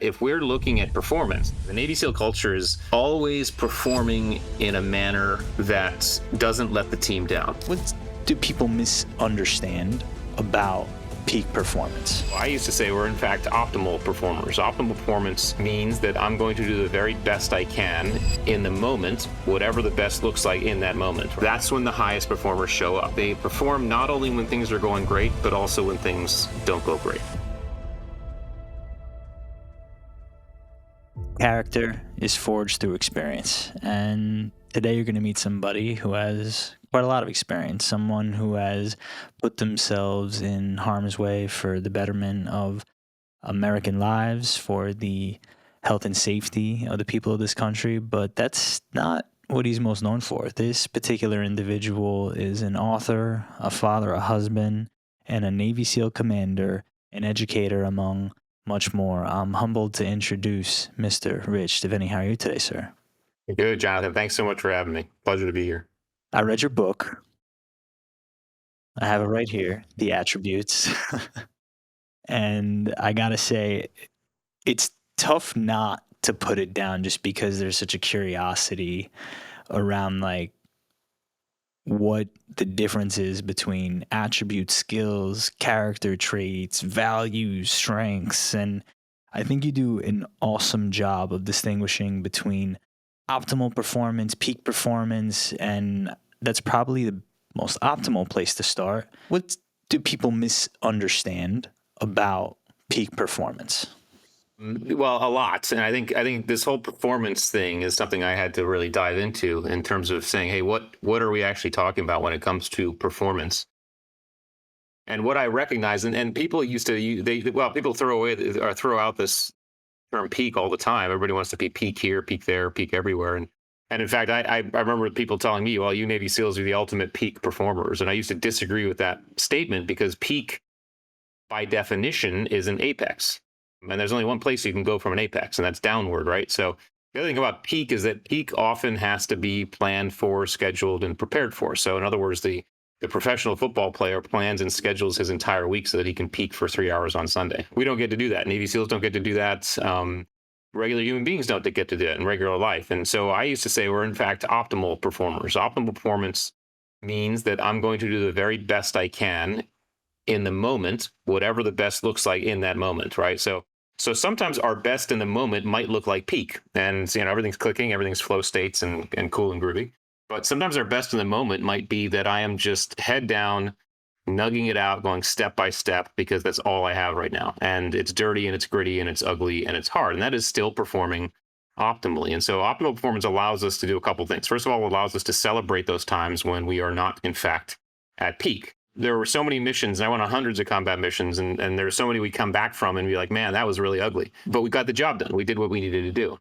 If we're looking at performance, the Navy SEAL culture is always performing in a manner that doesn't let the team down. What do people misunderstand about peak performance? I used to say we're in fact optimal performers. Optimal performance means that I'm going to do the very best I can in the moment, whatever the best looks like in that moment. That's when the highest performers show up. They perform not only when things are going great, but also when things don't go great. Character is forged through experience, and today you're going to meet somebody who has quite a lot of experience, someone who has put themselves in harm's way for the betterment of American lives, for the health and safety of the people of this country, but that's not what he's most known for. This particular individual is an author, a father, a husband, and a Navy SEAL commander, an educator, among much more. I'm humbled to introduce Mr. Rich Devaney. How are you today, sir? Good, Jonathan. Thanks so much for having me. Pleasure to be here. I read your book. I have it right here, The Attributes. And I gotta say, it's tough not to put it down just because there's such a curiosity around like what the difference is between attributes, skills, character traits, values, strengths. And I think you do an awesome job of distinguishing between optimal performance, peak performance, and that's probably the most optimal place to start. What do people misunderstand about peak performance? Well, a lot, and I think this whole performance thing is something I had to really dive into in terms of saying, hey, what are we actually talking about when it comes to performance? And what I recognize, and people used to people throw away or throw out this term peak all the time. Everybody wants to be peak here, peak there, peak everywhere, and in fact, I remember people telling me, well, you Navy SEALs are the ultimate peak performers, and I used to disagree with that statement because peak, by definition, is an apex. And there's only one place you can go from an apex, and that's downward, right? So the other thing about peak is that peak often has to be planned for, scheduled, and prepared for. So in other words, the professional football player plans and schedules his entire week so that he can peak for 3 hours on Sunday. We don't get to do that. Navy SEALs don't get to do that. Regular human beings don't get to do it in regular life. And so I used to say we're in fact optimal performers. Optimal performance means that I'm going to do the very best I can in the moment, whatever the best looks like in that moment, right? So sometimes our best in the moment might look like peak, and everything's clicking, everything's flow states and cool and groovy. But sometimes our best in the moment might be that I am just head down, nugging it out, going step by step because that's all I have right now, and it's dirty and it's gritty and it's ugly and it's hard, and that is still performing optimally. And so optimal performance allows us to do a couple things. First of all, it allows us to celebrate those times when we are not, in fact, at peak. There were so many missions, and I went on hundreds of combat missions, and there were so many we come back from and be like, man, that was really ugly. But we got the job done. We did what we needed to do.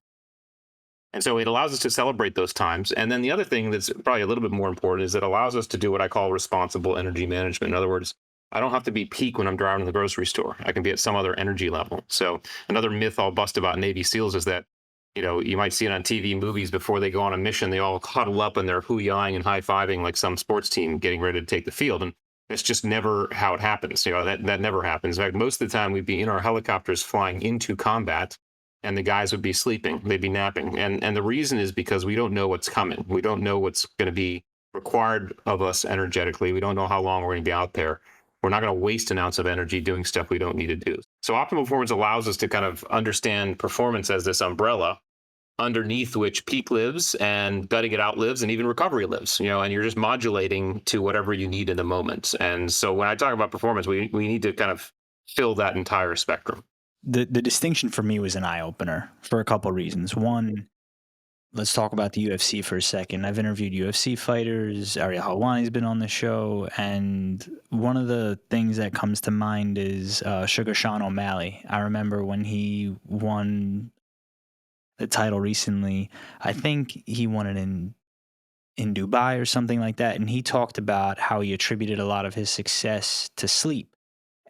And so it allows us to celebrate those times. And then the other thing that's probably a little bit more important is it allows us to do what I call responsible energy management. In other words, I don't have to be peak when I'm driving to the grocery store. I can be at some other energy level. So another myth I'll bust about Navy SEALs is that, you might see it on TV movies before they go on a mission, they all huddle up and they're hoo-yahing and high-fiving like some sports team getting ready to take the field. And it's just never how it happens. That never happens. In fact, most of the time we'd be in our helicopters flying into combat and the guys would be sleeping, they'd be napping. And the reason is because we don't know what's coming. We don't know what's going to be required of us energetically. We don't know how long we're going to be out there. We're not going to waste an ounce of energy doing stuff we don't need to do. So optimal performance allows us to kind of understand performance as this umbrella underneath which peak lives and gutting it out lives and even recovery lives, and you're just modulating to whatever you need in the moment. And so when I talk about performance, we need to kind of fill that entire spectrum. The distinction for me was an eye-opener for a couple of reasons. One, let's talk about the UFC for a second. I've interviewed UFC fighters. Ariel Helwani's been on the show, and one of the things that comes to mind is Sugar Sean O'Malley. I remember when he won the title recently. I think he won it in Dubai or something like that, and he talked about how he attributed a lot of his success to sleep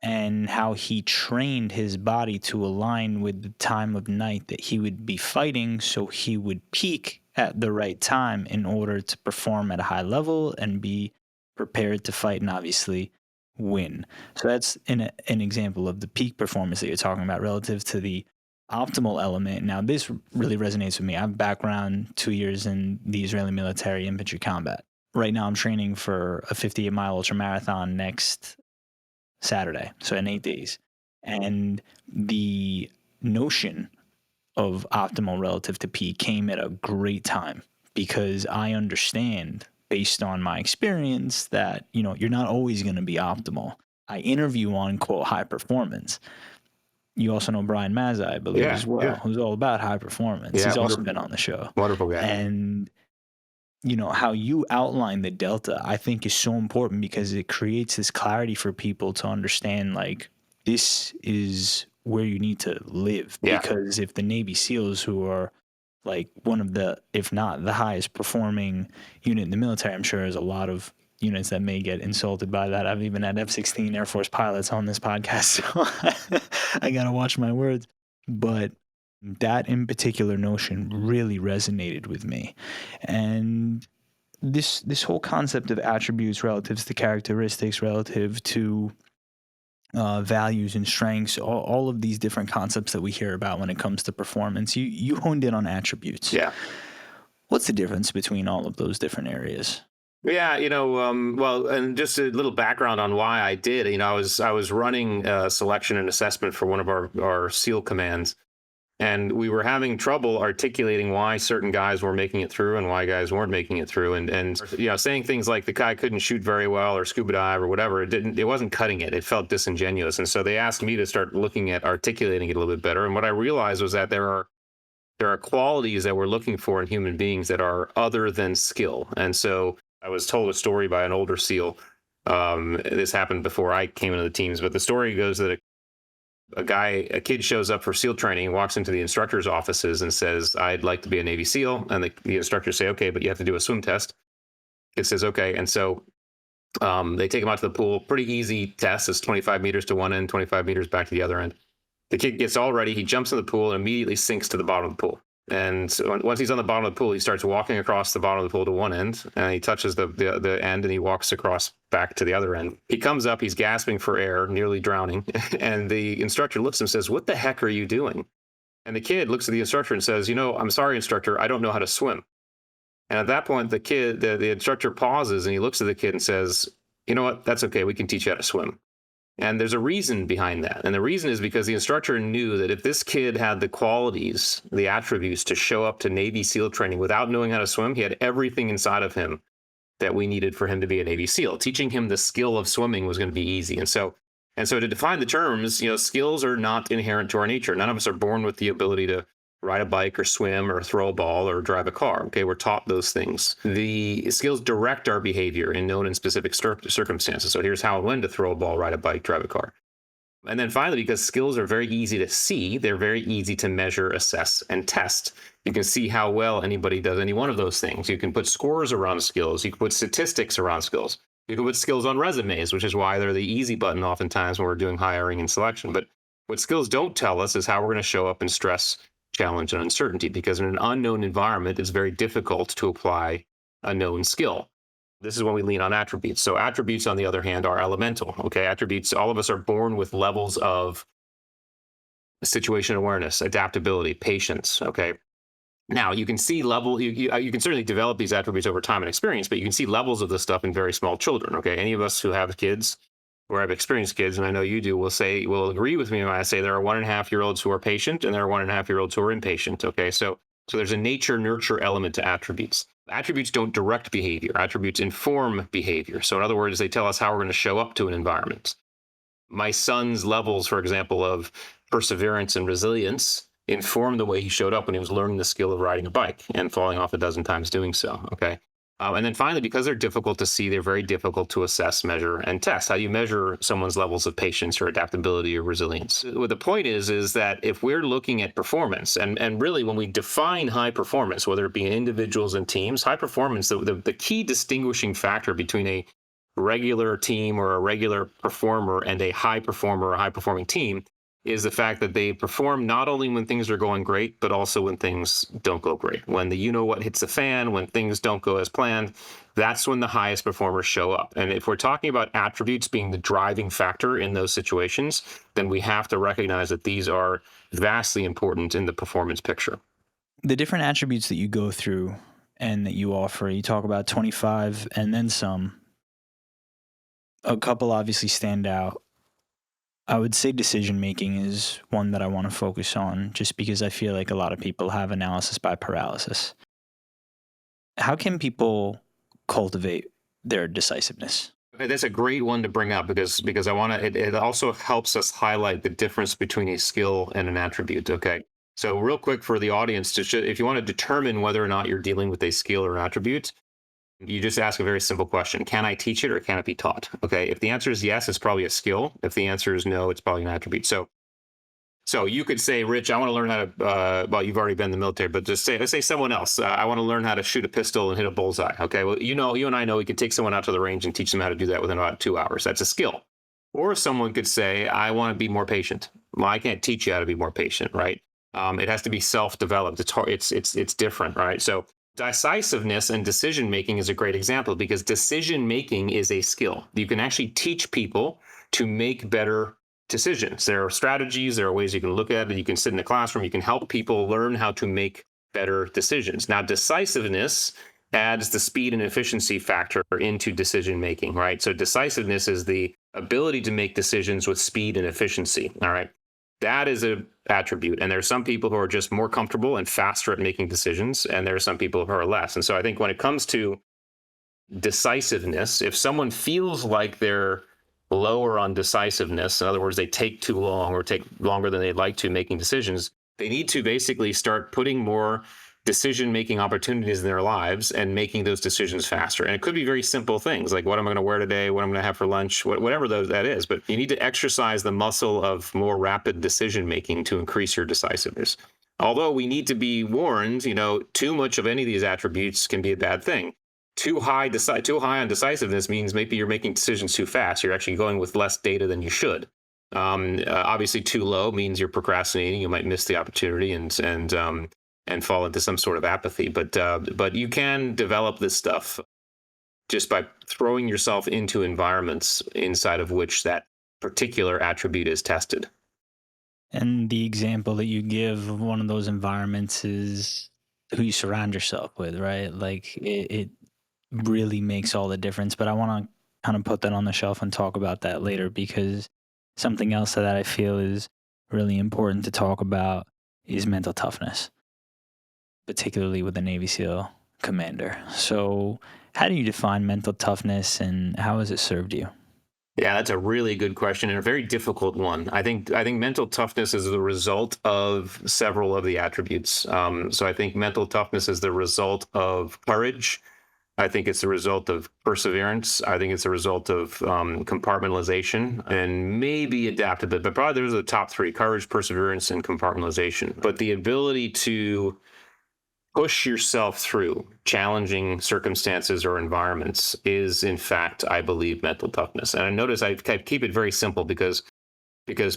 and how he trained his body to align with the time of night that he would be fighting so he would peak at the right time in order to perform at a high level and be prepared to fight and obviously win. So that's an example of the peak performance that you're talking about relative to the optimal element. Now, this really resonates with me. I have background 2 years in the Israeli military infantry combat. Right now, I'm training for a 58-mile ultramarathon next Saturday, so in 8 days. And the notion of optimal relative to peak came at a great time because I understand, based on my experience, that you're not always going to be optimal. I interview on quote high performance. You also know Brian Mazza, I believe, as well, who's all about high performance. He's also been on the show. Wonderful guy. And how you outline the delta, I think, is so important because it creates this clarity for people to understand, like, this is where you need to live. Yeah. Because if the Navy SEALs, who are like one of the, if not the highest performing unit in the military, I'm sure there's a lot of units that may get insulted by that. I've even had F-16 Air Force pilots on this podcast, so I got to watch my words. But that in particular notion really resonated with me. And this whole concept of attributes relative to characteristics, relative to values and strengths, all of these different concepts that we hear about when it comes to performance, you honed in on attributes. Yeah. What's the difference between all of those different areas? Yeah, well, and just a little background on why I did. I was running selection and assessment for one of our SEAL commands, and we were having trouble articulating why certain guys were making it through and why guys weren't making it through, and saying things like the guy couldn't shoot very well or scuba dive or whatever. It wasn't cutting it. It felt disingenuous, and so they asked me to start looking at articulating it a little bit better. And what I realized was that there are qualities that we're looking for in human beings that are other than skill, and so I was told a story by an older SEAL. This happened before I came into the teams, but the story goes that a kid shows up for SEAL training, walks into the instructor's offices and says, "I'd like to be a Navy SEAL." And the instructors say, "Okay, but you have to do a swim test." Kid says, "Okay." And so they take him out to the pool. Pretty easy test. It's 25 meters to one end, 25 meters back to the other end. The kid gets all ready. He jumps in the pool and immediately sinks to the bottom of the pool. And so once he's on the bottom of the pool, he starts walking across the bottom of the pool to one end, and he touches the end, and he walks across back to the other end. He comes up, he's gasping for air, nearly drowning, and the instructor looks at him and says, "What the heck are you doing?" And the kid looks at the instructor and says, "I'm sorry, instructor, I don't know how to swim." And at that point, the instructor pauses, and he looks at the kid and says, "You know what? That's okay. We can teach you how to swim." And there's a reason behind that. And the reason is because the instructor knew that if this kid had the qualities, the attributes to show up to Navy SEAL training without knowing how to swim, he had everything inside of him that we needed for him to be a Navy SEAL. Teaching him the skill of swimming was going to be easy. And so to define the terms, skills are not inherent to our nature. None of us are born with the ability to ride a bike or swim or throw a ball or drive a car. Okay, we're taught those things. The skills direct our behavior in known and specific circumstances. So here's how and when to throw a ball, ride a bike, drive a car. And then finally, because skills are very easy to see, they're very easy to measure, assess, and test. You can see how well anybody does any one of those things. You can put scores around skills. You can put statistics around skills. You can put skills on resumes, which is why they're the easy button oftentimes when we're doing hiring and selection. But what skills don't tell us is how we're going to show up in stress, challenge, and uncertainty, because in an unknown environment, it's very difficult to apply a known skill. This is when we lean on attributes. So attributes, on the other hand, are elemental. Okay, attributes, all of us are born with levels of situation awareness, adaptability, patience. Okay, now you can see you can certainly develop these attributes over time and experience, but you can see levels of this stuff in very small children. Okay, any of us who have kids or have experienced kids, and I know you do, will agree with me when I say there are 1.5-year-olds who are patient and there are 1.5-year-olds who are impatient. Okay, so there's a nature-nurture element to attributes. Attributes don't direct behavior. Attributes inform behavior. So in other words, they tell us how we're going to show up to an environment. My son's levels, for example, of perseverance and resilience informed the way he showed up when he was learning the skill of riding a bike and falling off a dozen times doing so. Okay. And then finally, because they're difficult to see, they're very difficult to assess, measure, and test. How do you measure someone's levels of patience or adaptability or resilience? What the point is that if we're looking at performance, and really when we define high performance, whether it be in individuals and teams, high performance, the key distinguishing factor between a regular team or a regular performer and a high performer or high performing team is the fact that they perform not only when things are going great, but also when things don't go great. When the what hits the fan, when things don't go as planned, that's when the highest performers show up. And if we're talking about attributes being the driving factor in those situations, then we have to recognize that these are vastly important in the performance picture. The different attributes that you go through and that you offer, you talk about 25 and then some. A couple obviously stand out. I would say decision making is one that I want to focus on just because I feel like a lot of people have analysis by paralysis. How can people cultivate their decisiveness? That's a great one to bring up because I want to. It also helps us highlight the difference between a skill and an attribute. Okay, so real quick for the audience, if you want to determine whether or not you're dealing with a skill or an attribute, you just ask a very simple question: Can I teach it or can it be taught? Okay, if the answer is yes, it's probably a skill. If the answer is no, it's probably an attribute. So you could say, Rich, I want to learn how to, well, you've already been in the military, but let's say someone else, I want to learn how to shoot a pistol and hit a bullseye. Okay, well, you and I know we could take someone out to the range and teach them how to do that within about 2 hours. That's a skill. Or someone could say, I want to be more patient. Well, I can't teach you how to be more patient, right? It has to be self-developed. It's hard, it's different, right? So decisiveness and decision making is a great example because decision making is a skill. You can actually teach people to make better decisions. There are strategies, there are ways you can look at it. You can sit in a classroom, you can help people learn how to make better decisions. Now, decisiveness adds the speed and efficiency factor into decision making, right? So decisiveness is the ability to make decisions with speed and efficiency, all right? That is an attribute. And there are some people who are just more comfortable and faster at making decisions, and there are some people who are less. And so I think when it comes to decisiveness, if someone feels like they're lower on decisiveness, in other words, they take too long or take longer than they'd like to making decisions, they need to basically start putting more decision-making opportunities in their lives and making those decisions faster. And it could be very simple things like what am I going to wear today, what I'm going to have for lunch, whatever that is. But you need to exercise the muscle of more rapid decision-making to increase your decisiveness. Although we need to be warned, too much of any of these attributes can be a bad thing. Too high on decisiveness means maybe you're making decisions too fast. You're actually going with less data than you should. Obviously, too low means you're procrastinating. You might miss the opportunity and fall into some sort of apathy. But you can develop this stuff just by throwing yourself into environments inside of which that particular attribute is tested. And the example that you give of one of those environments is who you surround yourself with, right? Like it really makes all the difference. But I want to kind of put that on the shelf and talk about that later because something else that I feel is really important to talk about is mental toughness, particularly with a Navy SEAL commander. So how do you define mental toughness and how has it served you? Yeah, that's a really good question and a very difficult one. I think mental toughness is the result of several of the attributes. So I think mental toughness is the result of courage. I think it's a result of perseverance. I think it's a result of compartmentalization and maybe adaptability, but probably those are the top three: courage, perseverance, and compartmentalization. But the ability to push yourself through challenging circumstances or environments is, in fact, I believe, mental toughness. And I notice I keep it very simple because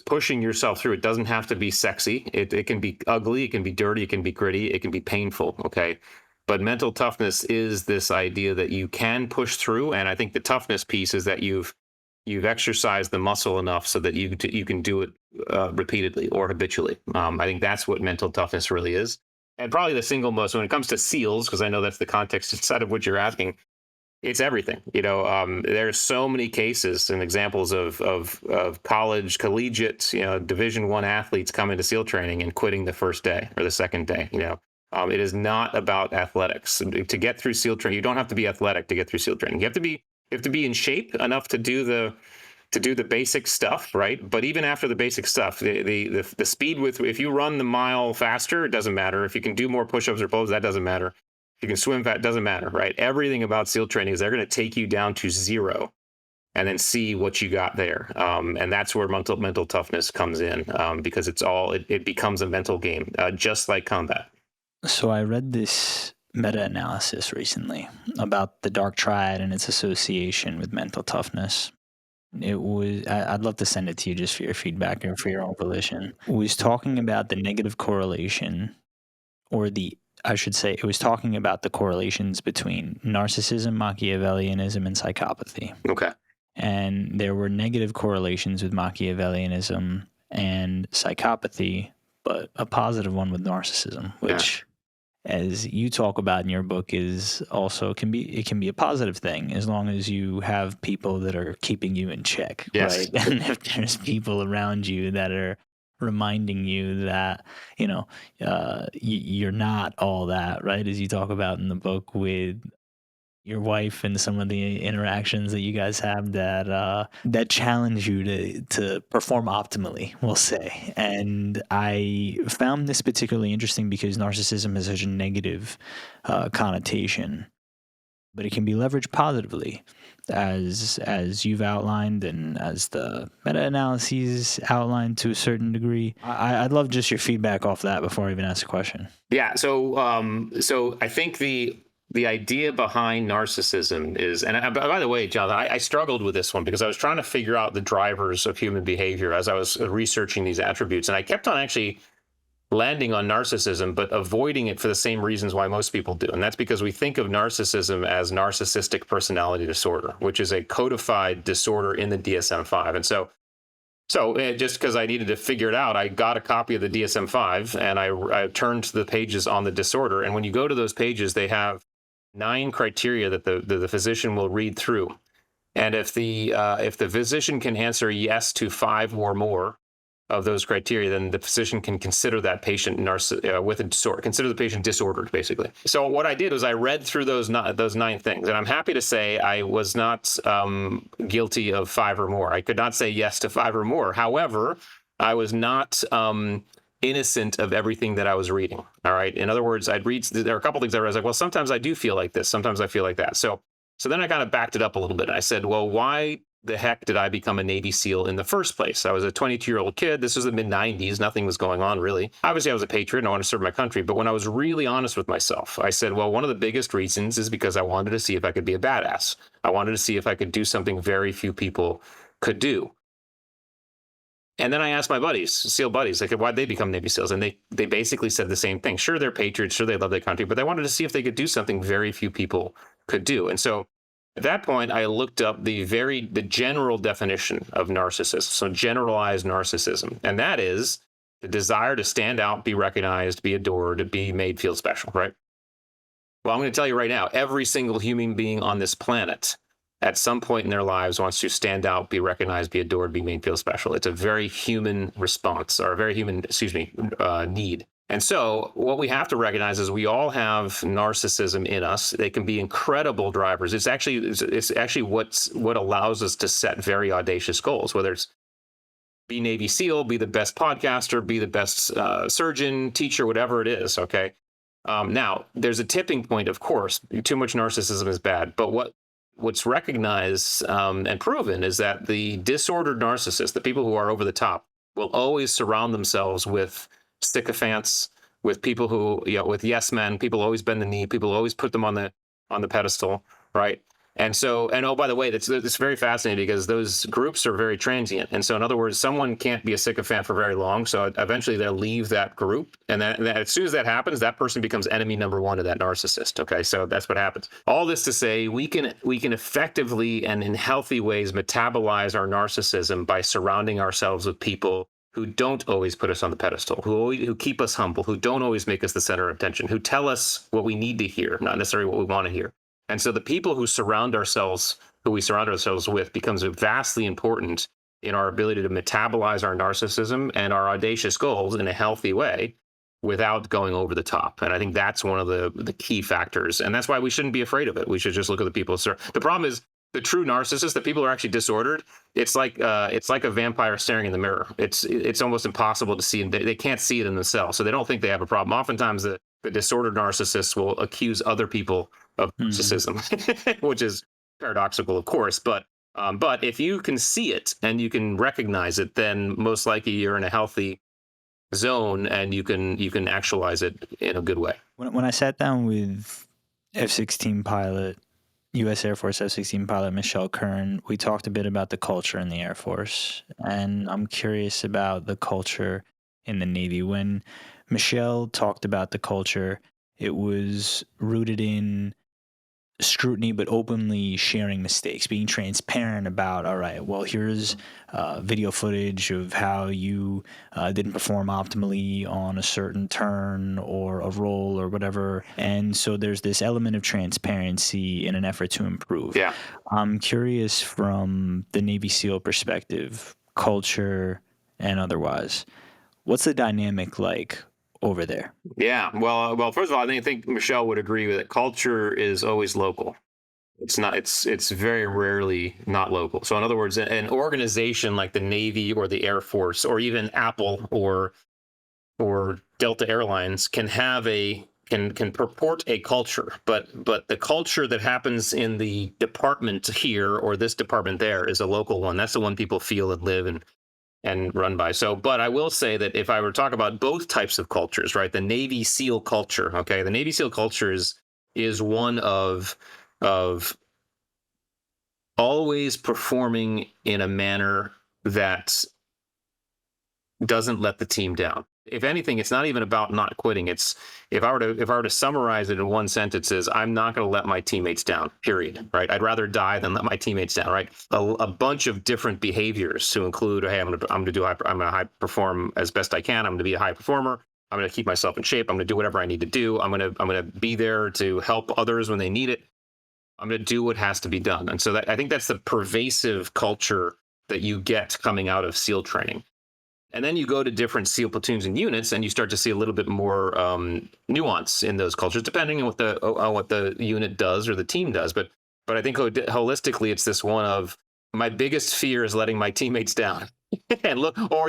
pushing yourself through, it doesn't have to be sexy. It can be ugly, it can be dirty, it can be gritty, it can be painful, okay? But mental toughness is this idea that you can push through. And I think the toughness piece is that you've exercised the muscle enough so that you can do it repeatedly or habitually. I think that's what mental toughness really is. And probably the single most, when it comes to SEALs, because I know that's the context inside of what you're asking, it's everything. There's so many cases and examples of collegiate, Division I athletes coming to SEAL training and quitting the first day or the second day. It is not about athletics. To get through SEAL training, you don't have to be athletic to get through SEAL training. You have to be in shape enough to do the basic stuff, right? But even after the basic stuff, the speed if you run the mile faster, it doesn't matter. If you can do more push-ups or pulls, that doesn't matter. If you can swim fast, doesn't matter, right? Everything about SEAL training is they're going to take you down to zero and then see what you got there. And that's where mental toughness comes in because it becomes a mental game, just like combat. So I read this meta-analysis recently about the dark triad and its association with mental toughness. It was, I'd love to send it to you just for your feedback and for your own volition. It was talking about the negative correlation, or I should say, it was talking about the correlations between narcissism, Machiavellianism, and psychopathy. Okay. And there were negative correlations with Machiavellianism and psychopathy, but a positive one with narcissism, which, as you talk about in your book, is also can be a positive thing as long as you have people that are keeping you in check, Yes. right? And if there's people around you that are reminding you that you're not all that, right? As you talk about in the book with your wife and some of the interactions that you guys have that challenge you to perform optimally, we'll say. And I found this particularly interesting because narcissism has such a negative connotation, but it can be leveraged positively, as you've outlined and as the meta-analyses outlined to a certain degree. I'd love just your feedback off that before I even ask a question. Yeah. So I think the idea behind narcissism is, and by the way, Jonathan, I struggled with this one because I was trying to figure out the drivers of human behavior as I was researching these attributes, and I kept on actually landing on narcissism, but avoiding it for the same reasons why most people do. And that's because we think of narcissism as narcissistic personality disorder, which is a codified disorder in the DSM-5. And so just because I needed to figure it out, I got a copy of the DSM-5 and I turned to the pages on the disorder. And when you go to those pages, they have 9 criteria that the physician will read through. And if the physician can answer yes to 5 or more of those criteria, then the physician can consider that patient with a disorder, consider the patient disordered, basically. So what I did was I read through those 9 things, and I'm happy to say I was not guilty of 5 or more. I could not say yes to 5 or more. However, I was not innocent of everything that I was reading. All right. In other words, there are a couple things I read. I was like, well, sometimes I do feel like this. Sometimes I feel like that. So then I kind of backed it up a little bit. I said, well, why the heck did I become a Navy SEAL in the first place? I was a 22-year-old kid. This was the mid-90s. Nothing was going on, really. Obviously, I was a patriot and I wanted to serve my country. But when I was really honest with myself, I said, well, one of the biggest reasons is because I wanted to see if I could be a badass. I wanted to see if I could do something very few people could do. And then I asked my buddies, SEAL buddies, like, why'd they become Navy SEALs? And they basically said the same thing. Sure, they're patriots. Sure, they love their country. But they wanted to see if they could do something very few people could do. And so at that point, I looked up the general definition of narcissism, so generalized narcissism, and that is the desire to stand out, be recognized, be adored, to be made feel special, right? Well, I'm going to tell you right now, every single human being on this planet at some point in their lives wants to stand out, be recognized, be adored, be made feel special. It's a very human response, or a very human, need. And so what we have to recognize is we all have narcissism in us. They can be incredible drivers. It's actually what allows us to set very audacious goals, whether it's be Navy SEAL, be the best podcaster, be the best surgeon, teacher, whatever it is, okay? Now, there's a tipping point, of course. Too much narcissism is bad. But what's recognized and proven is that the disordered narcissists, the people who are over the top, will always surround themselves with sycophants, with people who, with yes men. People always bend the knee. People always put them on the pedestal, right? And oh, by the way, it's very fascinating because those groups are very transient. And so, in other words, someone can't be a sycophant for very long. So eventually they'll leave that group. And then as soon as that happens, that person becomes enemy number 1 of that narcissist. Okay, so that's what happens. All this to say, we can effectively and in healthy ways metabolize our narcissism by surrounding ourselves with people who don't always put us on the pedestal, who keep us humble, who don't always make us the center of attention, who tell us what we need to hear, not necessarily what we want to hear. And so the people who we surround ourselves with becomes vastly important in our ability to metabolize our narcissism and our audacious goals in a healthy way without going over the top. And I think that's one of the key factors. And that's why we shouldn't be afraid of it. We should just look at the people. The problem is the true narcissists, the people who are actually disordered, it's like a vampire staring in the mirror. It's almost impossible to see. They can't see it in themselves. So they don't think they have a problem. Oftentimes the disordered narcissists will accuse other people of narcissism, which is paradoxical, of course. But if you can see it and you can recognize it, then most likely you're in a healthy zone and you can actualize it in a good way. When I sat down with F-16 pilot U.S. Air Force F-16 pilot Michelle Kern. We talked a bit about the culture in the Air Force, and I'm curious about the culture in the Navy. When Michelle talked about the culture, it was rooted in scrutiny, but openly sharing mistakes, being transparent about, all right, well, here's video footage of how you didn't perform optimally on a certain turn or a roll or whatever. And so there's this element of transparency in an effort to improve. Yeah. I'm curious from the Navy SEAL perspective, culture and otherwise, what's the dynamic like over there? Yeah. Well, first of all, I think Michelle would agree with it. Culture is always local. It's not. It's very rarely not local. So in other words, an organization like the Navy or the Air Force or even Apple or Delta Airlines can have can purport a culture, but the culture that happens in the department here or this department there is a local one. That's the one people feel and live and run by. So, but I will say that if I were to talk about both types of cultures, right, the Navy SEAL culture, okay, the Navy SEAL culture is one of always performing in a manner that doesn't let the team down. If anything, it's not even about not quitting. It's if I were to summarize it in one sentence, is I'm not going to let my teammates down. Period. Right. I'd rather die than let my teammates down. Right. A bunch of different behaviors to include. Hey, I'm going to high perform as best I can. I'm going to be a high performer. I'm going to keep myself in shape. I'm going to do whatever I need to do. I'm going to be there to help others when they need it. I'm going to do what has to be done. And so I think that's the pervasive culture that you get coming out of SEAL training. And then you go to different SEAL platoons and units, and you start to see a little bit more nuance in those cultures, depending on what the unit does or the team does. But I think holistically, it's this one of my biggest fear is letting my teammates down, and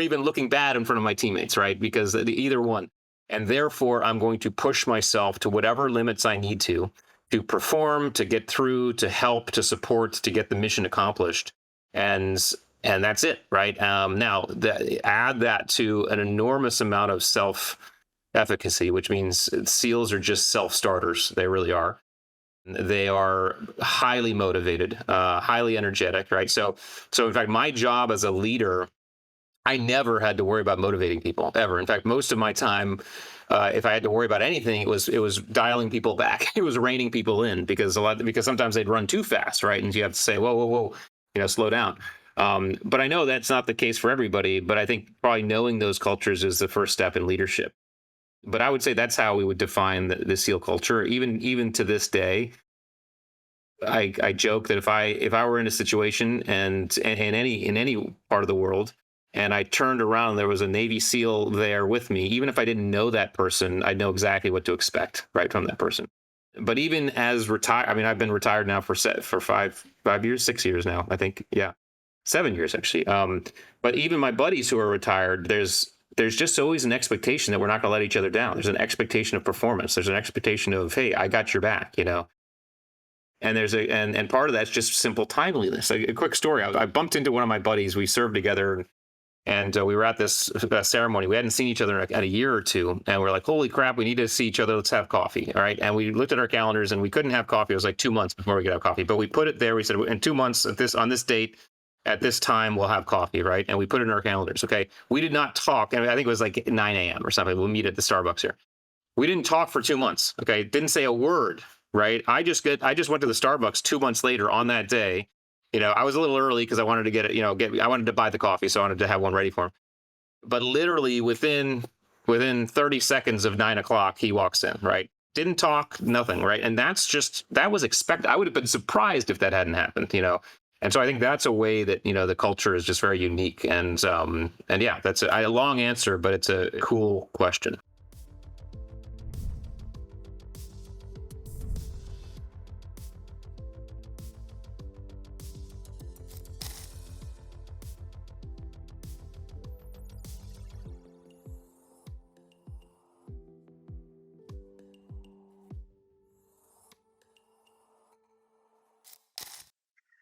even looking bad in front of my teammates, right? Because either one, and therefore I'm going to push myself to whatever limits I need to perform, to get through, to help, to support, to get the mission accomplished, and that's it, right? Now, add that to an enormous amount of self-efficacy, which means SEALs are just self-starters. They really are. They are highly motivated, highly energetic, right? So in fact, my job as a leader, I never had to worry about motivating people ever. In fact, most of my time, if I had to worry about anything, it was dialing people back. It was reining people in because sometimes they'd run too fast, right? And you have to say, whoa, slow down. But I know that's not the case for everybody, but I think probably knowing those cultures is the first step in leadership. But I would say that's how we would define the SEAL culture. Even to this day, I joke that if I were in a situation and in any part of the world, and I turned around and there was a Navy SEAL there with me, even if I didn't know that person, I'd know exactly what to expect right from that person. But even as retired, I mean, I've been retired now for 5 years, 6 years now, I think. Yeah. 7 years actually. But even my buddies who are retired, there's just always an expectation that we're not going to let each other down. There's an expectation of performance. There's an expectation of, hey, I got your back, And there's and part of that's just simple timeliness. A quick story. I bumped into one of my buddies. We served together, and we were at this ceremony. We hadn't seen each other in a year or two, and we're like, holy crap, we need to see each other. Let's have coffee. All right. And we looked at our calendars, and we couldn't have coffee. It was like 2 months before we could have coffee. But we put it there. We said, in 2 months on this date, at this time, we'll have coffee, right? And we put it in our calendars. Okay. We did not talk. I think it was like 9 a.m. or something. We'll meet at the Starbucks here. We didn't talk for 2 months. Okay. Didn't say a word, right? I just went to the Starbucks 2 months later on that day. I was a little early because I wanted to get it, I wanted to buy the coffee. So I wanted to have one ready for him. But literally within 30 seconds of 9 o'clock, he walks in, right? Didn't talk, nothing, right? And that was expected. I would have been surprised if that hadn't happened, And so I think that's a way that, the culture is just very unique. And yeah, that's a long answer, but it's a cool question.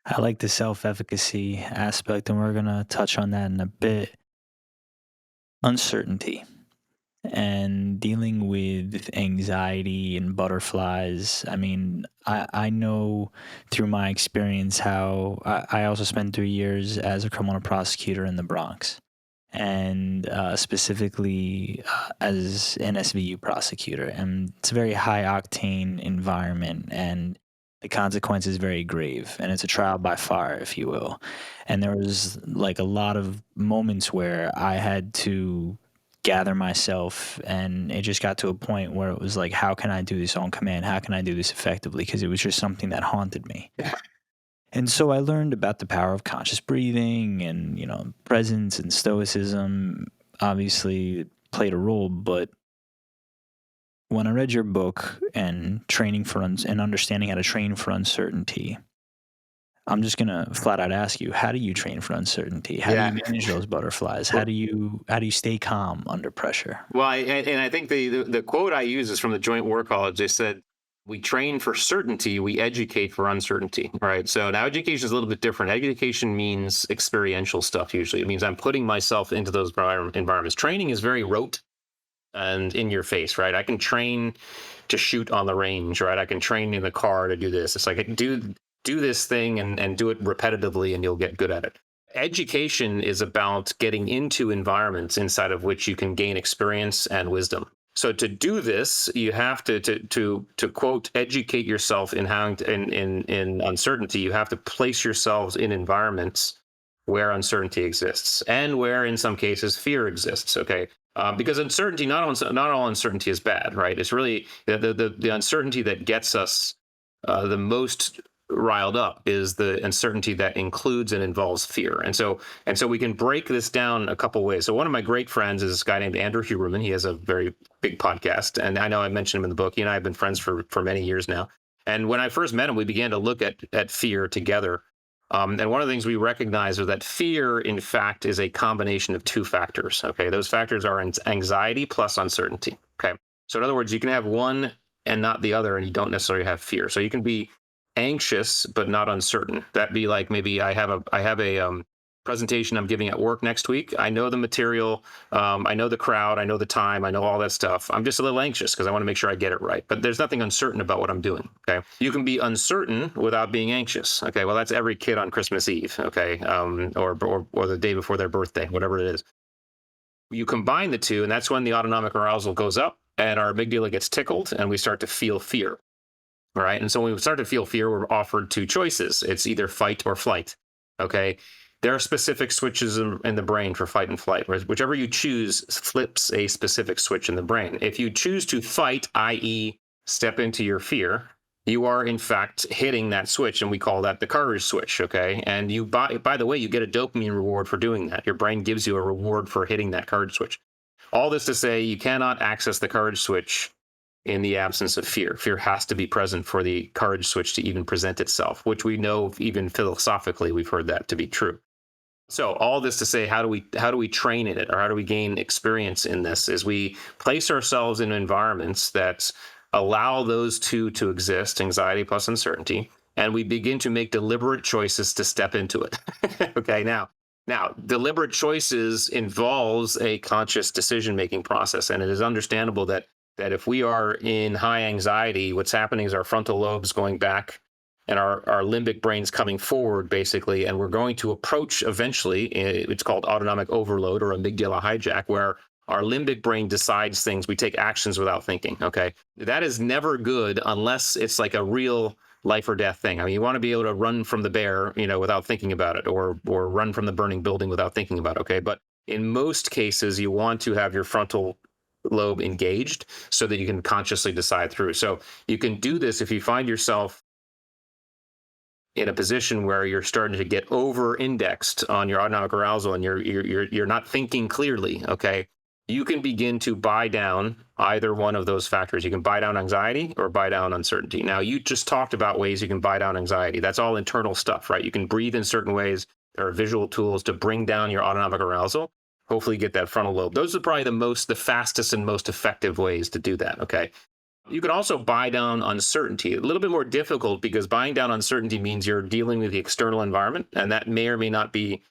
I like the self-efficacy aspect, and we're going to touch on that in a bit. Uncertainty and dealing with with anxiety and butterflies. I mean, I know through my experience how I also spent 3 years as a criminal prosecutor in the Bronx, and specifically as an SVU prosecutor. And it's a very high octane environment, and the consequence is very grave, and it's a trial by fire, if you will. And there was like a lot of moments where I had to gather myself, and it just got to a point where it was like, how can I do this on command? How can I do this effectively? Because it was just something that haunted me. And so I learned about the power of conscious breathing and, presence and stoicism obviously played a role. But when I read your book and training for and understanding how to train for uncertainty, I'm just going to flat out ask you, how do you train for uncertainty? How do you manage those butterflies? How do you stay calm under pressure? Well, and I think the quote I use is from the Joint War College. They said, we train for certainty, we educate for uncertainty, right? So now education is a little bit different. Education means experiential stuff usually. It means I'm putting myself into those environments. Training is very rote and in your face, right? I can train to shoot on the range, right? I can train in the car to do this. It's like, do this thing and do it repetitively and you'll get good at it. Education is about getting into environments inside of which you can gain experience and wisdom. So to do this, you have to quote, educate yourself in how in uncertainty. You have to place yourselves in environments where uncertainty exists and where, in some cases, fear exists. Okay, because uncertainty, not all uncertainty is bad, right? It's really the uncertainty that gets us the most riled up is the uncertainty that includes and involves fear. And so we can break this down a couple ways. So one of my great friends is this guy named Andrew Huberman. He has a very big podcast, and I know I mentioned him in the book. He and I have been friends for many years now. And when I first met him, we began to look at fear together. And one of the things we recognize is that fear, in fact, is a combination of two factors. Okay, those factors are anxiety plus uncertainty. Okay, so in other words, you can have one and not the other, and you don't necessarily have fear. So you can be anxious but not uncertain. That'd be like, maybe I have a presentation I'm giving at work next week. I know the material, I know the crowd, I know the time, I know all that stuff. I'm just a little anxious because I want to make sure I get it right. But there's nothing uncertain about what I'm doing. Okay, you can be uncertain without being anxious. Okay, well, that's every kid on Christmas Eve. Okay, or the day before their birthday, whatever it is. You combine the two, and that's when the autonomic arousal goes up and our amygdala gets tickled, and we start to feel fear. Right. And so when we start to feel fear, we're offered two choices. It's either fight or flight. OK, there are specific switches in the brain for fight and flight. Whichever you choose flips a specific switch in the brain. If you choose to fight, i.e., step into your fear, you are, in fact, hitting that switch. And we call that the courage switch. OK, and you by the way, you get a dopamine reward for doing that. Your brain gives you a reward for hitting that courage switch. All this to say, you cannot access the courage switch in the absence of fear. Fear has to be present for the courage switch to even present itself, which we know even philosophically, we've heard that to be true. So all this to say, how do we train in it, or how do we gain experience in this, is we place ourselves in environments that allow those two to exist, anxiety plus uncertainty, and we begin to make deliberate choices to step into it. Okay, now deliberate choices involves a conscious decision-making process, and it is understandable that if we are in high anxiety, what's happening is our frontal lobes going back and our limbic brain's coming forward, basically, and we're going to approach eventually, it's called autonomic overload or amygdala hijack, where our limbic brain decides things. We take actions without thinking, okay? That is never good unless it's like a real life or death thing. I mean, you want to be able to run from the bear, without thinking about it, or run from the burning building without thinking about it, okay? But in most cases, you want to have your frontal lobe engaged so that you can consciously decide through. So you can do this if you find yourself in a position where you're starting to get over-indexed on your autonomic arousal and you're not thinking clearly. Okay, you can begin to buy down either one of those factors. You can buy down anxiety or buy down uncertainty. Now, you just talked about ways you can buy down anxiety. That's all internal stuff, right? You can breathe in certain ways. There are visual tools to bring down your autonomic arousal. Hopefully get that frontal lobe. Those are probably the fastest and most effective ways to do that, okay? You can also buy down uncertainty. A little bit more difficult because buying down uncertainty means you're dealing with the external environment, and that may or may not be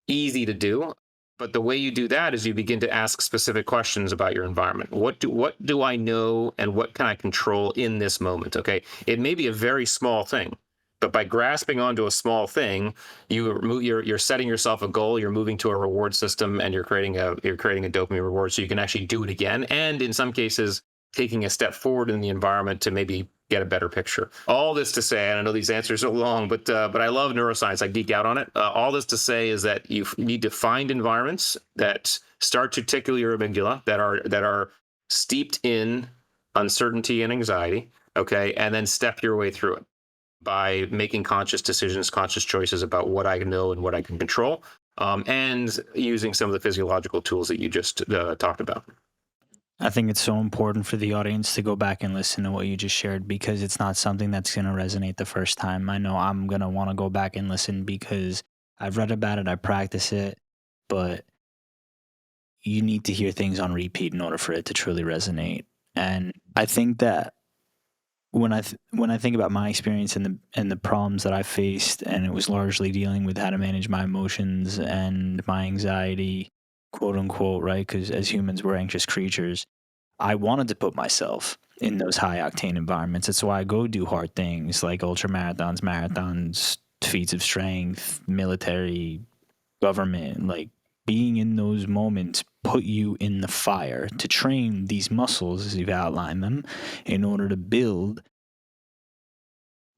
easy to do. But the way you do that is you begin to ask specific questions about your environment. What do I know, and what can I control in this moment? Okay, it may be a very small thing, but by grasping onto a small thing, you're setting yourself a goal. You're moving to a reward system, and you're creating a dopamine reward, so you can actually do it again. And in some cases, taking a step forward in the environment to maybe get a better picture. All this to say, and I know these answers are long, but I love neuroscience. I geek out on it. All this to say is that you need to find environments that start to tickle your amygdala, that are steeped in uncertainty and anxiety. Okay, and then step your way through it by making conscious decisions, conscious choices about what I know and what I can control, and using some of the physiological tools that you just talked about. I think it's so important for the audience to go back and listen to what you just shared, because it's not something that's going to resonate the first time. I know I'm going to want to go back and listen because I've read about it, I practice it, but you need to hear things on repeat in order for it to truly resonate. And I think that when I think about my experience and the problems that I faced, and it was largely dealing with how to manage my emotions and my anxiety, quote unquote, right? Because as humans, we're anxious creatures. I wanted to put myself in those high octane environments. That's why I go do hard things like ultra marathons, feats of strength, military, government. Like, being in those moments put you in the fire to train these muscles, as you've outlined them, in order to build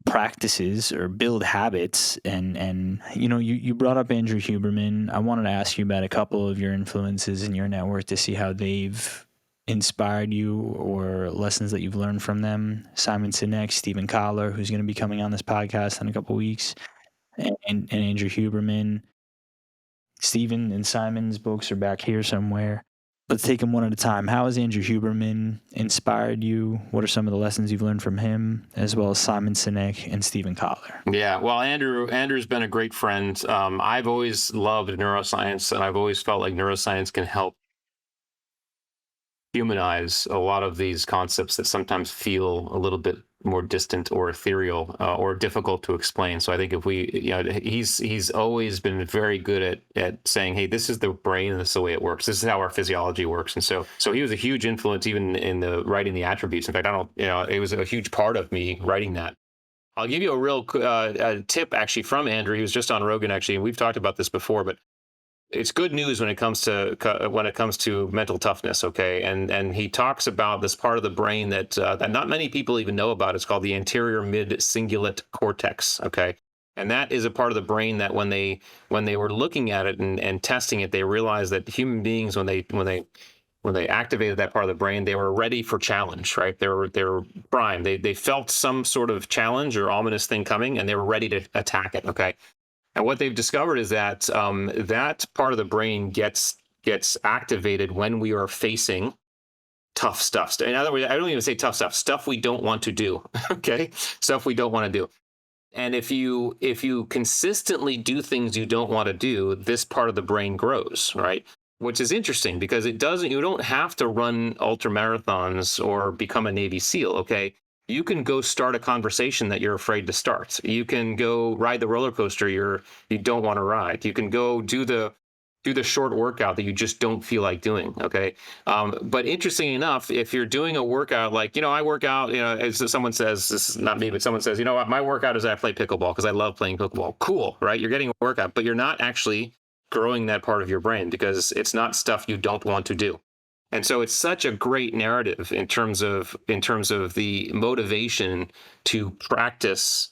practices or build habits. And you brought up Andrew Huberman. I wanted to ask you about a couple of your influences in your network to see how they've inspired you or lessons that you've learned from them. Simon Sinek, Stephen Kotler, who's going to be coming on this podcast in a couple of weeks, and Andrew Huberman. Stephen and Simon's books are back here somewhere. Let's take them one at a time. How has Andrew Huberman inspired you? What are some of the lessons you've learned from him, as well as Simon Sinek and Stephen Kotler? Yeah, well, Andrew's been a great friend. I've always loved neuroscience, and I've always felt like neuroscience can help humanize a lot of these concepts that sometimes feel a little bit more distant or ethereal or difficult to explain. So I think if we, he's always been very good at saying, hey, this is the brain, and this is the way it works. This is how our physiology works. And so he was a huge influence even in the writing the attributes. In fact, it was a huge part of me writing that. I'll give you a real tip actually from Andrew. He was just on Rogan actually, and we've talked about this before, but it's good news when it comes to mental toughness. Okay, and he talks about this part of the brain that not many people even know about. It's called the anterior mid-cingulate cortex. Okay, and that is a part of the brain that when they were looking at it and testing it, they realized that human beings, when they activated that part of the brain, they were ready for challenge. Right, they were primed. They felt some sort of challenge or ominous thing coming, and they were ready to attack it. Okay. And what they've discovered is that that part of the brain gets activated when we are facing tough stuff. In other words, I don't even say tough stuff we don't want to do. Okay, stuff we don't want to do. And if you consistently do things you don't want to do, this part of the brain grows, right? Which is interesting because you don't have to run ultra marathons or become a Navy SEAL. Okay. You can go start a conversation that you're afraid to start. You can go ride the roller coaster you don't want to ride. You can go do the short workout that you just don't feel like doing. Okay. But interestingly enough, if you're doing a workout, like, I work out, as someone says, this is not me, but someone says, what, my workout is I play pickleball because I love playing pickleball. Cool. Right. You're getting a workout, but you're not actually growing that part of your brain because it's not stuff you don't want to do. And so it's such a great narrative in terms of the motivation to practice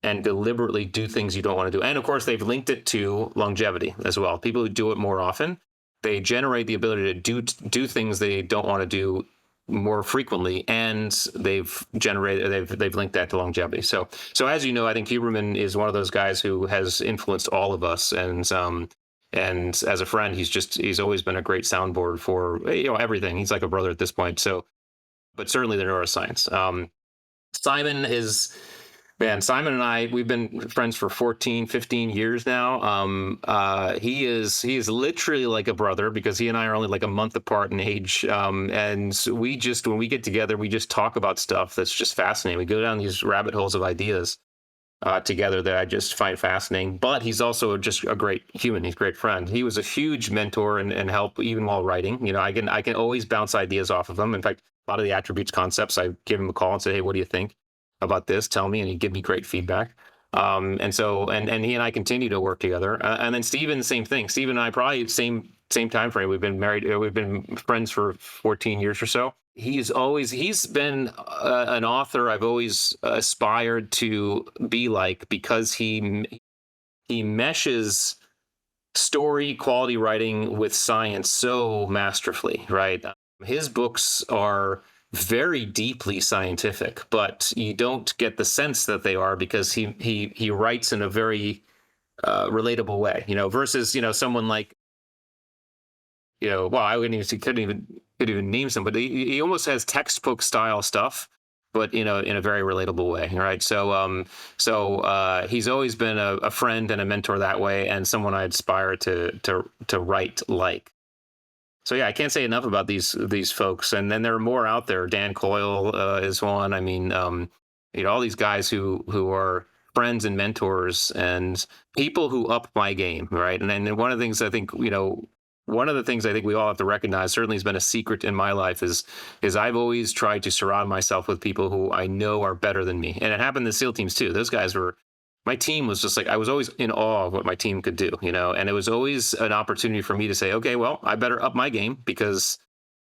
and deliberately do things you don't want to do. And of course, they've linked it to longevity as well. People who do it more often, they generate the ability to do things they don't want to do more frequently, and they've linked that to longevity. So as you know, I think Huberman is one of those guys who has influenced all of us, and as a friend, he's always been a great soundboard for everything. He's like a brother at this point. So, but certainly the neuroscience. Simon and I, we've been friends for 14, 15 years now. He is literally like a brother because he and I are only like a month apart in age. And when we get together, we just talk about stuff that's just fascinating. We go down these rabbit holes of ideas. together that I just find fascinating. But he's also just a great human. He's a great friend. He was a huge mentor and help even while writing. You know, I can always bounce ideas off of him. In fact, a lot of the attributes concepts, I give him a call and say, hey, what do you think about this? Tell me, and he'd give me great feedback. And so and he and I continue to work together. And then Steven, same thing. Steven and I probably same time frame. We've been married. We've been friends for 14 years or so. He's been an author I've always aspired to be like, because he meshes story quality writing with science so masterfully, right? His books are very deeply scientific, but you don't get the sense that they are because he writes in a very relatable way, you know, versus, you know, someone like, you know, well, I wouldn't even couldn't even name somebody. He almost has textbook style stuff, but you know, in a very relatable way, right? So he's always been a friend and a mentor that way, and someone I aspire to write like. So yeah, I can't say enough about these folks, and then there are more out there. Dan Coyle is one. I mean, you know, all these guys who are friends and mentors and people who up my game, right? And then one of the things I think, you know, one of the things I think we all have to recognize, certainly has been a secret in my life, is I've always tried to surround myself with people who I know are better than me, and it happened in the SEAL teams too. Those guys were. My team was just like, I was always in awe of what my team could do, you know, and it was always an opportunity for me to say, okay, well, I better up my game because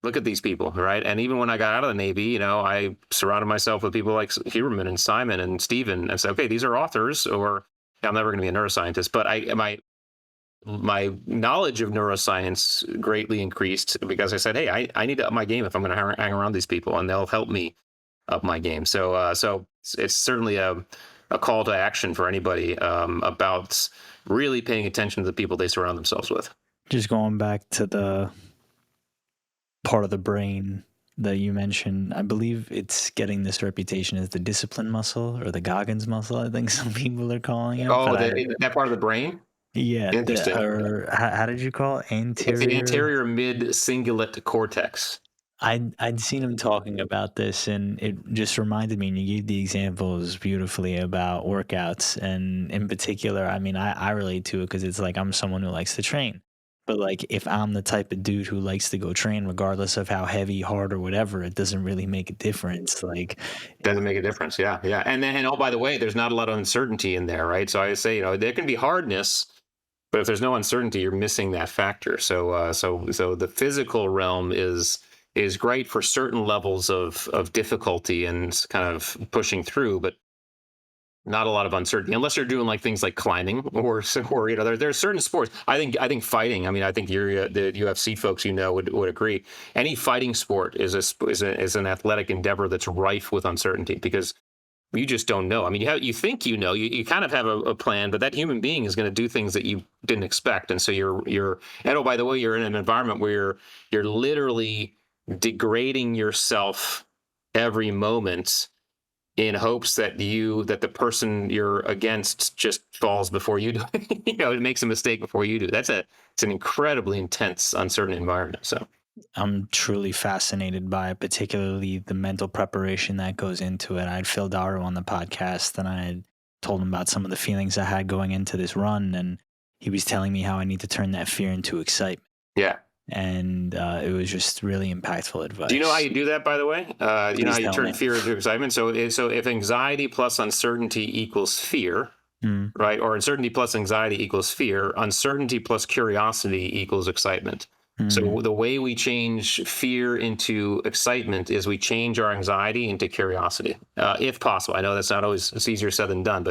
look at these people, right? And even when I got out of the Navy, you know, I surrounded myself with people like Huberman and Simon and Steven and said, okay, these are authors, or I'm never going to be a neuroscientist, but my knowledge of neuroscience greatly increased because I said, hey, I need to up my game if I'm going to hang around these people, and they'll help me up my game. So it's certainly a call to action for anybody about really paying attention to the people they surround themselves with. Just going back to the part of the brain that you mentioned, I believe it's getting this reputation as the discipline muscle or the Goggins muscle, I think some people are calling it. Oh, that part of the brain? Yeah. Interesting. Or how did you call it? Anterior? It's the anterior mid-cingulate cortex. I'd seen him talking about this, and it just reminded me, and you gave the examples beautifully about workouts. And in particular, I mean, I relate to it because it's like I'm someone who likes to train. But like if I'm the type of dude who likes to go train, regardless of how heavy, hard, or whatever, it doesn't really make a difference. Like doesn't make a difference. Yeah. And oh, by the way, there's not a lot of uncertainty in there, right? So I say, you know, there can be hardness, but if there's no uncertainty, you're missing that factor. So the physical realm is great for certain levels of difficulty and kind of pushing through, but not a lot of uncertainty unless you're doing like things like climbing or you know, there's certain sports. I think fighting. I mean, I think the UFC folks, you know, would agree. Any fighting sport is an athletic endeavor that's rife with uncertainty because you just don't know. I mean, you think you know, you kind of have a plan, but that human being is going to do things that you didn't expect, and so you're and oh, by the way, you're in an environment where you're literally degrading yourself every moment in hopes that the person you're against just falls before you do. You know, it makes a mistake before you do. It's an incredibly intense, uncertain environment. So I'm truly fascinated by it, particularly the mental preparation that goes into it. I had Phil Darrow on the podcast, and I had told him about some of the feelings I had going into this run, and he was telling me how I need to turn that fear into excitement. Yeah. And it was just really impactful advice. Do you know how you do that, by the way? You know how you turn fear into excitement? So if anxiety plus uncertainty equals fear, right? Or uncertainty plus anxiety equals fear, uncertainty plus curiosity equals excitement. So the way we change fear into excitement is we change our anxiety into curiosity, if possible. I know that's not always, it's easier said than done,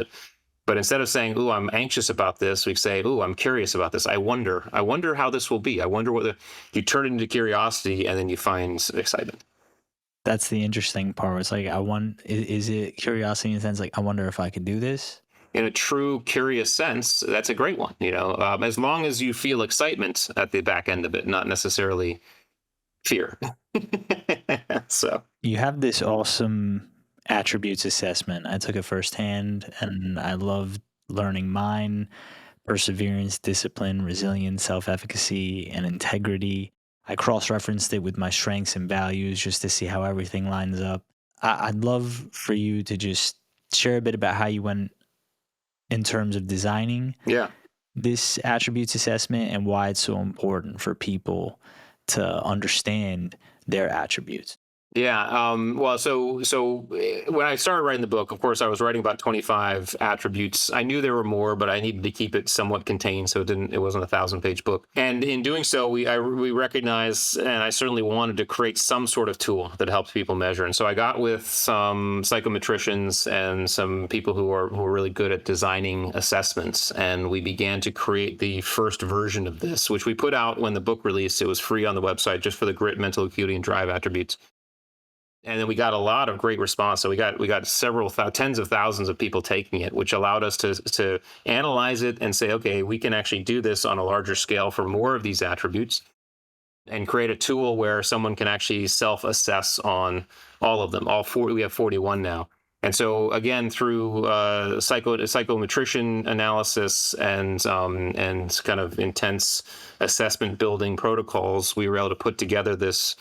but instead of saying, "Ooh, I'm anxious about this," we say, "Ooh, I'm curious about this. I wonder how this will be. I wonder whether." You turn it into curiosity, and then you find excitement. That's the interesting part. It's like is it curiosity in the sense like I wonder if I could do this? In a true curious sense, that's a great one. You know, as long as you feel excitement at the back end of it, not necessarily fear. So you have this awesome attributes assessment. I took it firsthand, and I loved learning mine: perseverance, discipline, resilience, self-efficacy, and integrity. I cross-referenced it with my strengths and values just to see how everything lines up. I'd love for you to just share a bit about how you went in terms of designing Yeah. this attributes assessment and why it's so important for people to understand their attributes. Yeah. Well, when I started writing the book, of course, I was writing about 25 attributes. I knew there were more, but I needed to keep it somewhat contained, so it wasn't a 1,000-page book. And in doing so, we recognized, and I certainly wanted to create some sort of tool that helps people measure. And so I got with some psychometricians and some people who are really good at designing assessments, and we began to create the first version of this, which we put out when the book released. It was free on the website just for the grit, mental acuity, and drive attributes. And then we got a lot of great response. So we got several tens of thousands of people taking it, which allowed us to analyze it and say, okay, we can actually do this on a larger scale for more of these attributes and create a tool where someone can actually self-assess on all of them. We have 41 now. And so again, through psychometrician analysis and kind of intense assessment building protocols, we were able to put together this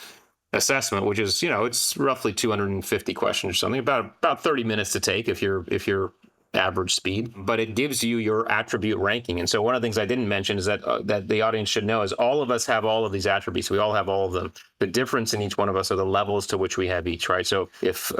assessment, which is, it's roughly 250 questions or something, about 30 minutes to take if you're average speed, but it gives you your attribute ranking. And so one of the things I didn't mention is that the audience should know is all of us have all of these attributes. We all have all of them. The difference in each one of us are the levels to which we have each, right? So if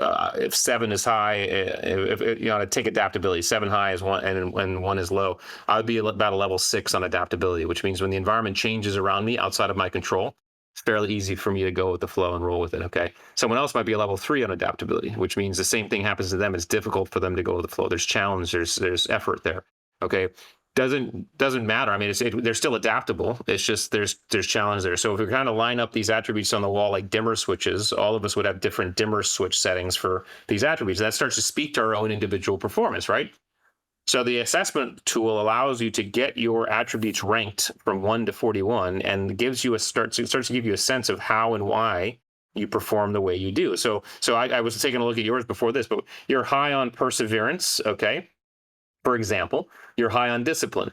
7 is high, to take adaptability, 7 high is 1 and when 1 is low, I would be about a level 6 on adaptability, which means when the environment changes around me outside of my control, it's fairly easy for me to go with the flow and roll with it. Okay. Someone else might be a level 3 on adaptability, which means the same thing happens to them. It's difficult for them to go with the flow. There's challenge. There's effort there. Okay. Doesn't matter. I mean, they're still adaptable. It's just there's challenge there. So if we kind of line up these attributes on the wall like dimmer switches, all of us would have different dimmer switch settings for these attributes. That starts to speak to our own individual performance, right? So the assessment tool allows you to get your attributes ranked from 1 to 41 and gives you starts to give you a sense of how and why you perform the way you do. So I was taking a look at yours before this, but you're high on perseverance, okay? For example, you're high on discipline.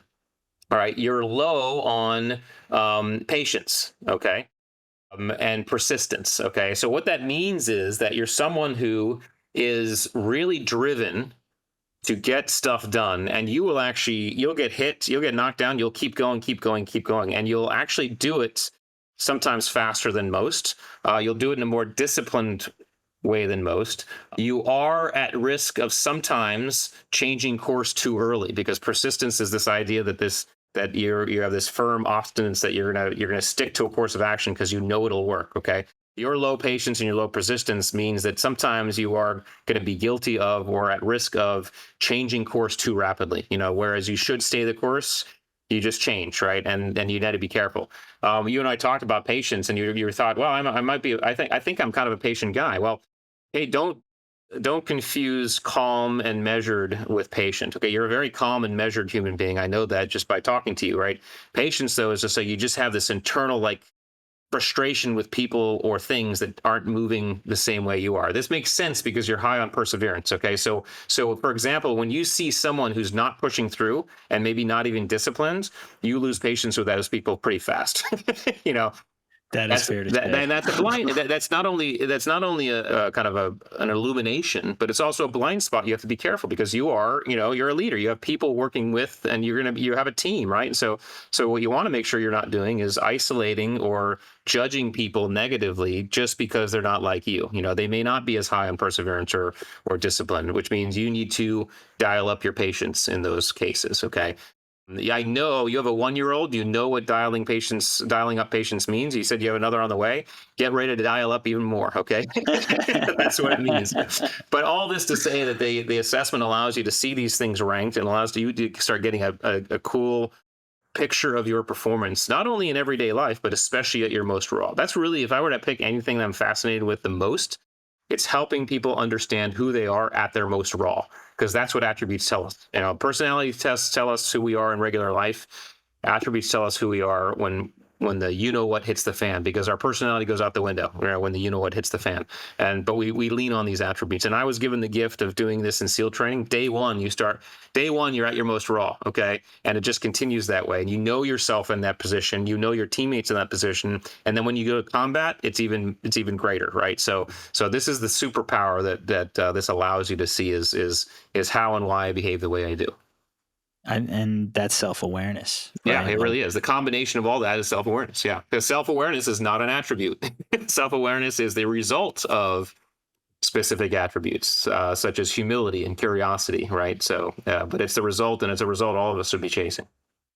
All right, you're low on patience, okay? And persistence, okay? So what that means is that you're someone who is really driven to get stuff done, and you'll get hit, you'll get knocked down, you'll keep going, and you'll actually do it sometimes faster than most. You'll do it in a more disciplined way than most. You are at risk of sometimes changing course too early, because persistence is this idea that you have this firm obstinance that you're gonna stick to a course of action because you know it'll work. Okay. Your low patience and your low persistence means that sometimes you are going to be guilty of or at risk of changing course too rapidly. Whereas you should stay the course, you just change, right? And you need to be careful. You and I talked about patience, and you thought, well, I think I'm kind of a patient guy. Well, hey, don't confuse calm and measured with patient. Okay, you're a very calm and measured human being. I know that just by talking to you, right? Patience, though, is just so you just have this internal frustration with people or things that aren't moving the same way you are. This makes sense because you're high on perseverance. Okay. So for example, when you see someone who's not pushing through and maybe not even disciplined, you lose patience with those people pretty fast. That is fair to say. And that's a blind. That's not only a kind of an illumination, but it's also a blind spot. You have to be careful because you're a leader. You have people working with, and you have a team, right? So what you want to make sure you're not doing is isolating or judging people negatively just because they're not like you. They may not be as high on perseverance or discipline, which means you need to dial up your patience in those cases. Okay. I know you have a 1-year-old. You know what dialing up patience means. You said you have another on the way. Get ready to dial up even more. Okay, that's what it means. But all this to say that the assessment allows you to see these things ranked and allows you to start getting a cool picture of your performance, not only in everyday life, but especially at your most raw. That's really, if I were to pick anything that I'm fascinated with the most, it's helping people understand who they are at their most raw, because that's what attributes tell us. Personality tests tell us who we are in regular life. Attributes tell us who we are when the what hits the fan, because our personality goes out the window when the what hits the fan. But we lean on these attributes. And I was given the gift of doing this in SEAL training. Day one, you're at your most raw, okay? And it just continues that way. And you know yourself in that position. You know your teammates in that position. And then when you go to combat, it's even greater, right? So this is the superpower that this allows you to see is how and why I behave the way I do. And that's self-awareness, Yeah, right? it Like, really is. The combination of all that is self-awareness. Yeah, because self-awareness is not an attribute. Self-awareness is the result of specific attributes, such as humility and curiosity, right? So, but it's the result, and it's a result all of us should be chasing.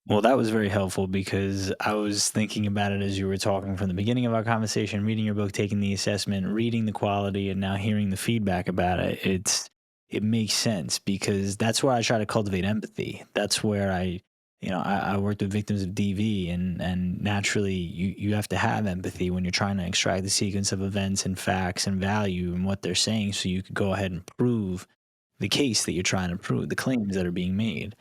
well, that was very helpful because I was thinking about it as you were talking from the beginning of our conversation, reading your book, taking the assessment, reading the quality, and now hearing the feedback about it. It makes sense because that's where I try to cultivate empathy. That's where I worked with victims of DV, and naturally you have to have empathy when you're trying to extract the sequence of events and facts and value and what they're saying, so you could go ahead and prove the case that you're trying to prove, the claims that are being made.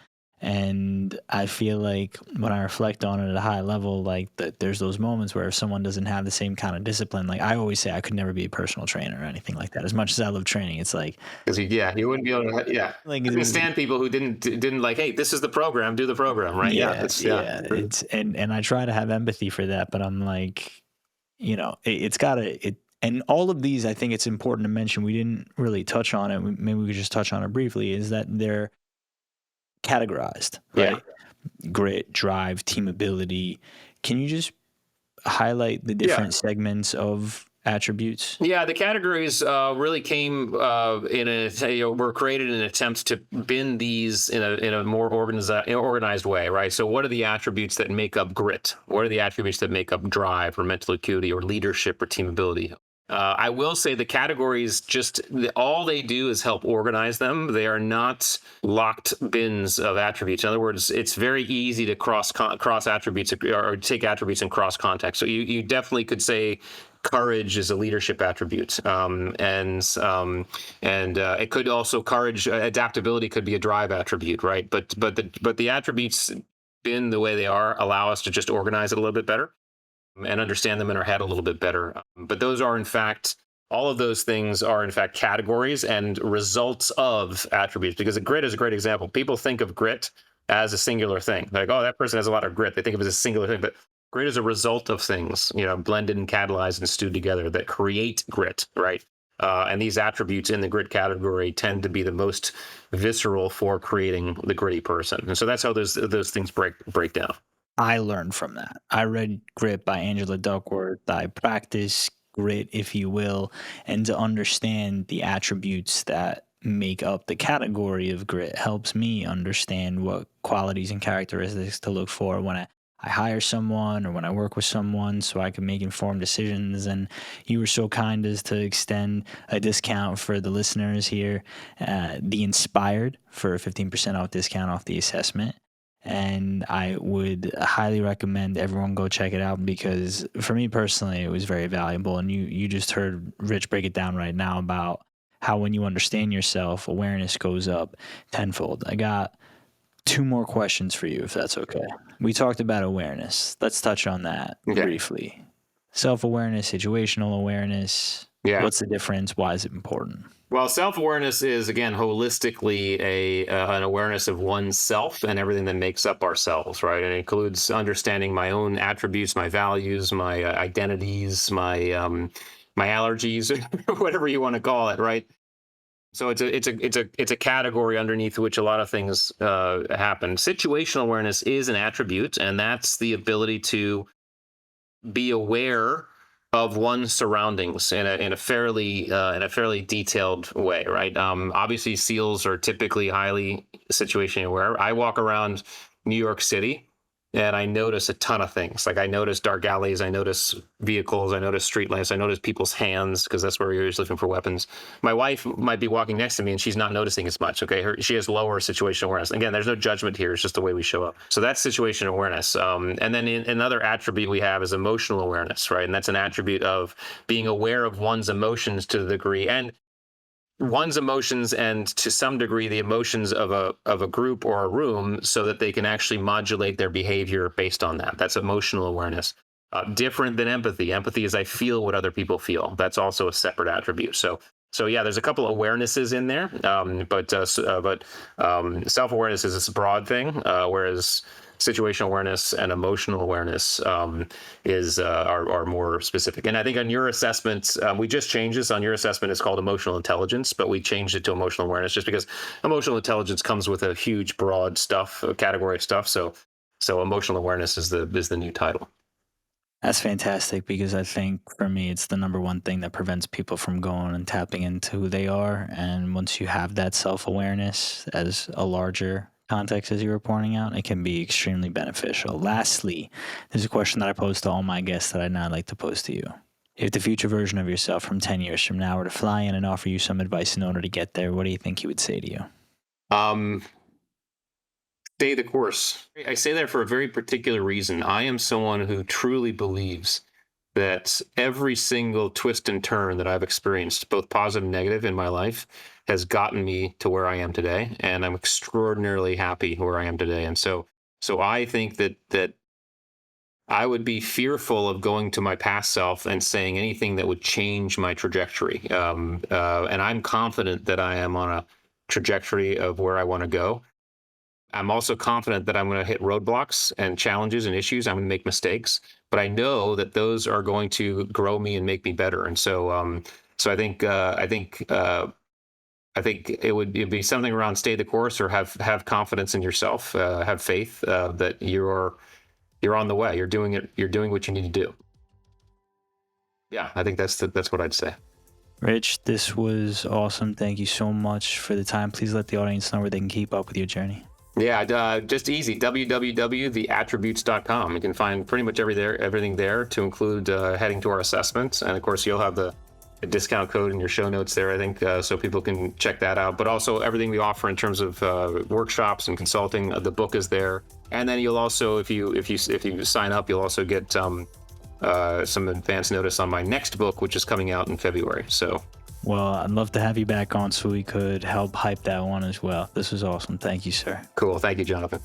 And I feel like when I reflect on it at a high level, like that there's those moments where if someone doesn't have the same kind of discipline, like I always say I could never be a personal trainer or anything like that. As much as I love training, it's Because you wouldn't be able to. Yeah, like I can stand people who didn't like, hey, this is the program, do the program, right? Yeah, yeah. It's and I try to have empathy for that, but I'm like, it's gotta it and all of these, I think it's important to mention. We didn't really touch on it. Maybe we could just touch on it briefly. Is that they're categorized, yeah. right? Grit, drive, team ability. Can you just highlight the Yeah. different segments of attributes? Yeah, the categories really came were created in an attempt to bin these in a more organized way, right? So, what are the attributes that make up grit? What are the attributes that make up drive or mental acuity or leadership or team ability? I will say the categories all they do is help organize them. They are not locked bins of attributes. In other words, it's very easy to cross attributes or take attributes in cross context. So you definitely could say courage is a leadership attribute, and it could also adaptability could be a drive attribute, right? But the attributes bin the way they are allow us to just organize it a little bit better and understand them in our head a little bit better. But all of those things are in fact categories and results of attributes, because a grit is a great example. People think of grit as a singular thing. Like, oh, that person has a lot of grit. They think of it as a singular thing, but grit is a result of things, blended and catalyzed and stewed together that create grit, right? And these attributes in the grit category tend to be the most visceral for creating the gritty person. And so that's how those things break down. I learned from that. I read Grit by Angela Duckworth. I practice grit, if you will, and to understand the attributes that make up the category of grit helps me understand what qualities and characteristics to look for when I hire someone or when I work with someone, so I can make informed decisions. And you were so kind as to extend a discount for the listeners here, the Inspired, for a 15% off discount off the assessment. And I would highly recommend everyone go check it out, because for me personally, it was very valuable. And you just heard Rich break it down right now about how when you understand yourself, awareness goes up tenfold. I got two more questions for you, if that's okay. We talked about awareness. Let's touch on that briefly. Self-awareness, situational awareness. Yeah. What's the difference? Why is it important? Well, self-awareness is, again, holistically an awareness of oneself and everything that makes up ourselves, right? And it includes understanding my own attributes, my values, my identities, my allergies, whatever you want to call it, right? So it's a category underneath which a lot of things happen. Situational awareness is an attribute, and that's the ability to be aware of one's surroundings in a fairly detailed way, right? Obviously, SEALs are typically highly situationally aware. I walk around New York City and I notice a ton of things. Like, I notice dark alleys, I notice vehicles, I notice street lights, I notice people's hands, because that's where you're usually looking for weapons. My wife might be walking next to me and she's not noticing as much. Okay, she has lower situational awareness. Again, there's no judgment here; it's just the way we show up. So that's situational awareness. And then another attribute we have is emotional awareness, right? And that's an attribute of being aware of one's emotions to the degree, and one's emotions, and to some degree the emotions of a group or a room, so that they can actually modulate their behavior based on that. That's emotional awareness. Different than empathy. Empathy is I feel what other people feel. That's also a separate attribute. So yeah, there's a couple of awarenesses in there, but self-awareness is this broad thing, whereas situational awareness and emotional awareness are more specific. And I think on your assessment, we just changed this. On your assessment, it's called emotional intelligence, but we changed it to emotional awareness just because emotional intelligence comes with a huge, broad category of stuff. So emotional awareness is the new title. That's fantastic, because I think for me, it's the number one thing that prevents people from going and tapping into who they are. And once you have that self awareness as a larger context, as you were pointing out, it can be extremely beneficial. Lastly, there's a question that I pose to all my guests that I'd now like to pose to you. If the future version of yourself from 10 years from now were to fly in and offer you some advice in order to get there, what do you think he would say to you? Stay the course. I say that for a very particular reason. I am someone who truly believes that every single twist and turn that I've experienced, both positive and negative in my life, has gotten me to where I am today. And I'm extraordinarily happy where I am today. And so I think that I would be fearful of going to my past self and saying anything that would change my trajectory. And I'm confident that I am on a trajectory of where I want to go. I'm also confident that I'm going to hit roadblocks and challenges and issues. I'm going to make mistakes, but I know that those are going to grow me and make me better. And so I think it'd be something around stay the course, or have confidence in yourself, have faith that you're on the way. You're doing it. You're doing what you need to do. Yeah, I think that's what I'd say. Rich, this was awesome. Thank you so much for the time. Please let the audience know where they can keep up with your journey. Yeah, just easy. www.theattributes.com. You can find pretty much everything there, to include heading to our assessment. And of course, you'll have the discount code in your show notes there, I think, so people can check that out. But also everything we offer in terms of workshops and consulting, the book is there. And then you'll also, if you sign up, you'll also get some advance notice on my next book, which is coming out in February. So. Well, I'd love to have you back on so we could help hype that one as well. This was awesome. Thank you, sir. Cool. Thank you, Jonathan.